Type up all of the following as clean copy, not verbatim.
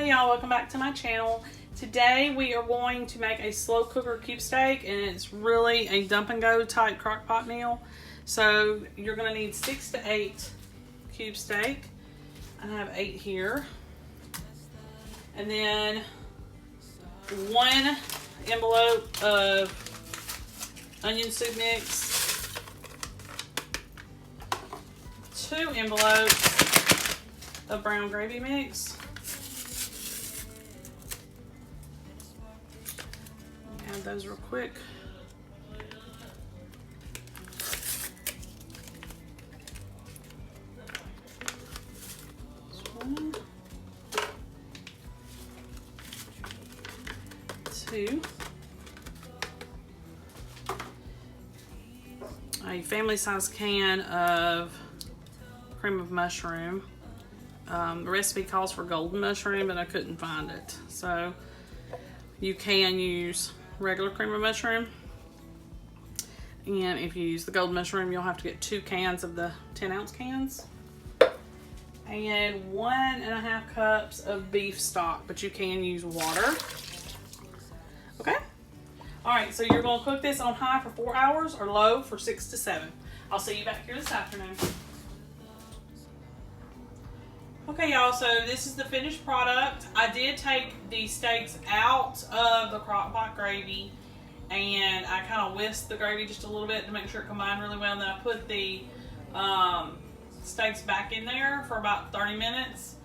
Hey y'all, welcome back to my channel. Today we are going to make a slow cooker cube steak, and it's really a dump and go type crock pot meal. So you're going to need 6 to 8 cube steak. I have 8 here. And then 1 envelope of onion soup mix, 2 envelopes of brown gravy mix, add those real quick. One, 2, a family size can of cream of mushroom. The recipe calls for golden mushroom, but I couldn't find it. So you can use regular cream of mushroom. And if you use the golden mushroom, you'll have to get 2 cans of the 10-ounce cans. And 1.5 cups of beef stock, but you can use water. Okay? Alright, so you're going to cook this on high for 4 hours or low for 6 to 7. I'll see you back here this afternoon. Okay y'all, so this is the finished product. I did take the steaks out of the crock pot gravy, and I kind of whisked the gravy just a little bit to make sure it combined really well, and then I put the steaks back in there for about 30 minutes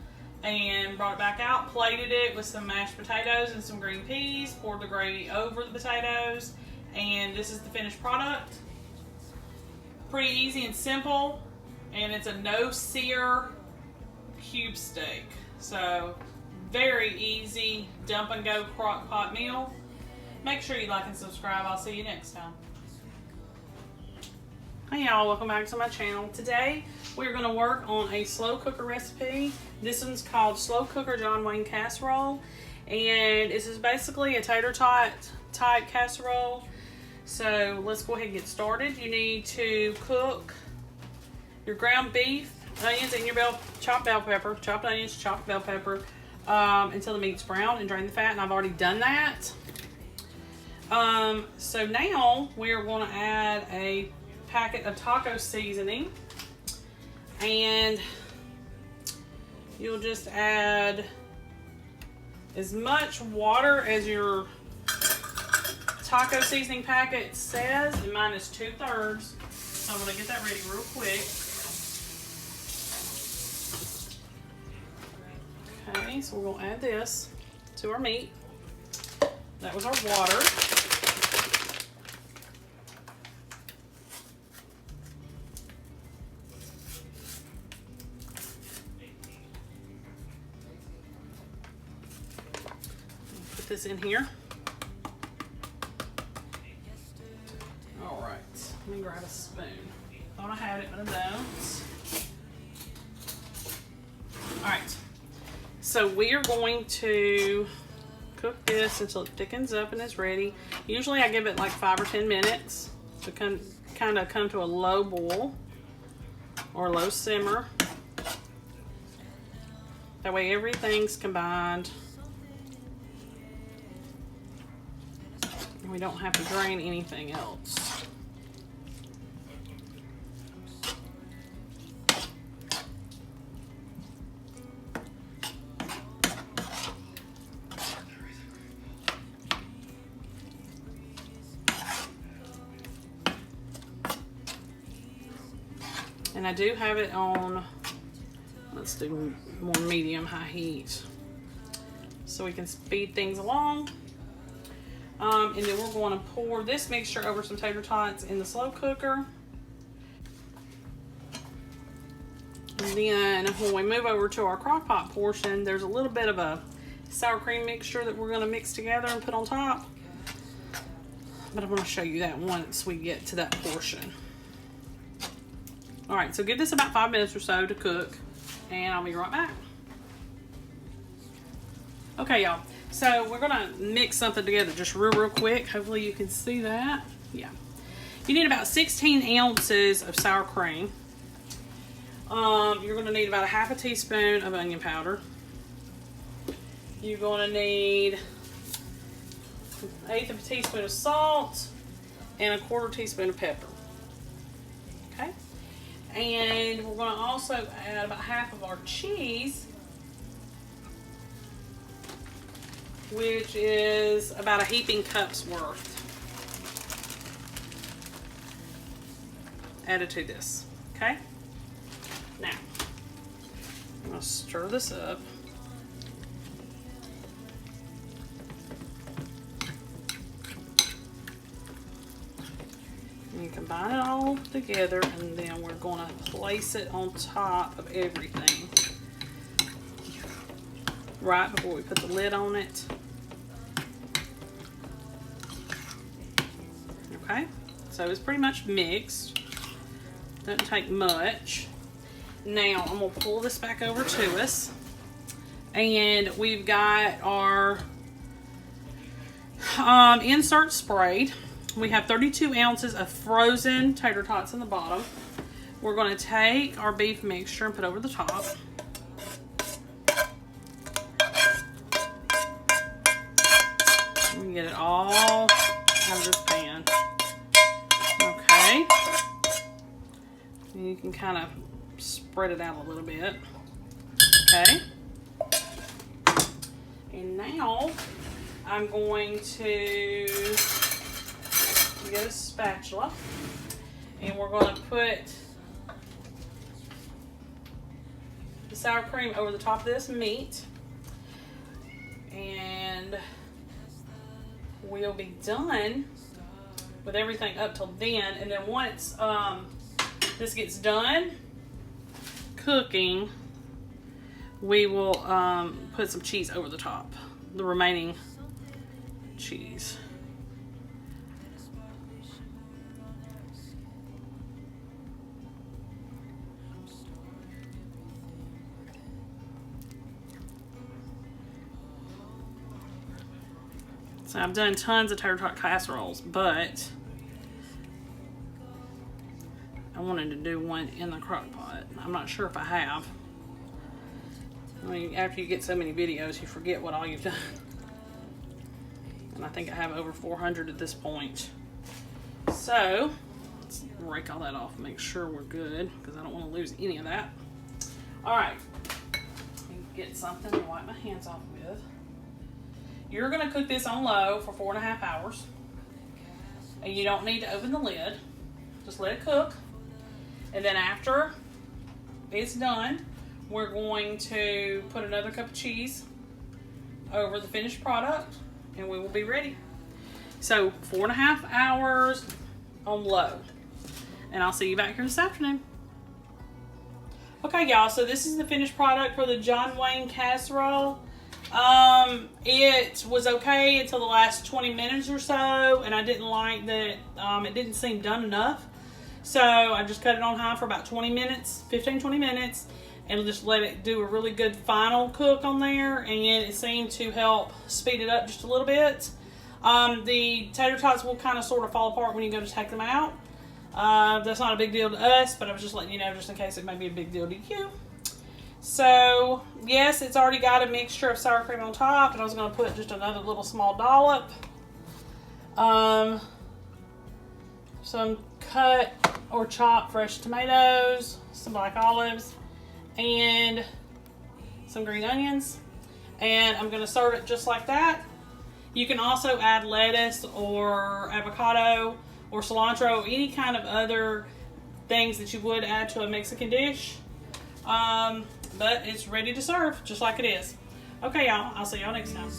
and brought it back out, plated it with some mashed potatoes and some green peas, poured the gravy over the potatoes, and this is the finished product. Pretty easy and simple, and it's a no sear cube steak. So very easy dump and go crock pot meal. Make sure you like and subscribe. I'll see you next time. Hey y'all, welcome back to my channel. Today we're going to work on a slow cooker recipe. This one's called Slow Cooker John Wayne Casserole, and this is basically a tater tot type casserole. So let's go ahead and get started. You need to cook your ground beef, onions, and your chopped bell pepper, chopped onions, chopped bell pepper, until the meat's brown, and drain the fat, and I've already done that. So now we're going to add a packet of taco seasoning, and you'll just add as much water as your taco seasoning packet says, and mine is 2/3. So I'm going to get that ready real quick. Okay, so we're going to add this to our meat. That was our water. Put this in here. All right, let me grab a spoon. Thought I had it, but I don't. All right. So we are going to cook this until it thickens up and is ready. Usually I give it like 5 or 10 minutes to kind of come to a low boil or low simmer. That way everything's combined and we don't have to drain anything else. And I do have it on, let's do more medium-high heat so we can speed things along. And then we're going to pour this mixture over some tater tots in the slow cooker. And then when we move over to our crock pot portion, there's a little bit of a sour cream mixture that we're going to mix together and put on top. But I'm going to show you that once we get to that portion. All right, so give this about 5 minutes or so to cook, and I'll be right back. Okay, y'all, so we're gonna mix something together just real quick. Hopefully you can see that. Yeah. You need about 16 ounces of sour cream. You're gonna need about 1/2 teaspoon of onion powder. You're going to need 1/8 of a teaspoon of salt and 1/4 teaspoon of pepper. Okay? And we're going to also add about half of our cheese, which is about a heaping cup's worth added to this. Okay? Now, I'm going to stir this up. And combine it all together, and then we're going to place it on top of everything right before we put the lid on it. Okay, so it's pretty much mixed. Doesn't take much. Now I'm going to pull this back over to us, and we've got our insert sprayed. We have 32 ounces of frozen tater tots in the bottom. We're going to take our beef mixture and put over the top. And get it all out of this pan. Okay. And you can kind of spread it out a little bit. Okay. And now I'm going to get a spatula, and we're going to put the sour cream over the top of this meat, and we'll be done with everything up till then. And then once this gets done cooking, we will put some cheese over the top, the remaining cheese. So I've done tons of tater tot casseroles, but I wanted to do one in the crock pot. I'm not sure if I have. I mean, after you get so many videos, you forget what all you've done. And I think I have over 400 at this point. So let's rake all that off and make sure we're good, because I don't want to lose any of that. All right, get something to wipe my hands off with. You're going to cook this on low for 4.5 hours. And you don't need to open the lid. Just let it cook. And then after it's done, we're going to put another cup of cheese over the finished product, and we will be ready. So 4.5 hours on low. And I'll see you back here this afternoon. Okay, y'all, so this is the finished product for the John Wayne casserole. It was okay until the last 20 minutes or so, and I didn't like that it didn't seem done enough. So I just cut it on high for about 20 minutes, 15-20 minutes, and just let it do a really good final cook on there, and it seemed to help speed it up just a little bit. The tater tots will kind of sort of fall apart when you go to take them out. That's not a big deal to us, but I was just letting you know just in case it may be a big deal to you. So, yes, it's already got a mixture of sour cream on top, and I was going to put just another little small dollop. Some cut or chopped fresh tomatoes, some black olives, and some green onions. And I'm going to serve it just like that. You can also add lettuce or avocado or cilantro, any kind of other things that you would add to a Mexican dish. But it's ready to serve, just like it is. Okay, y'all. I'll see y'all next time.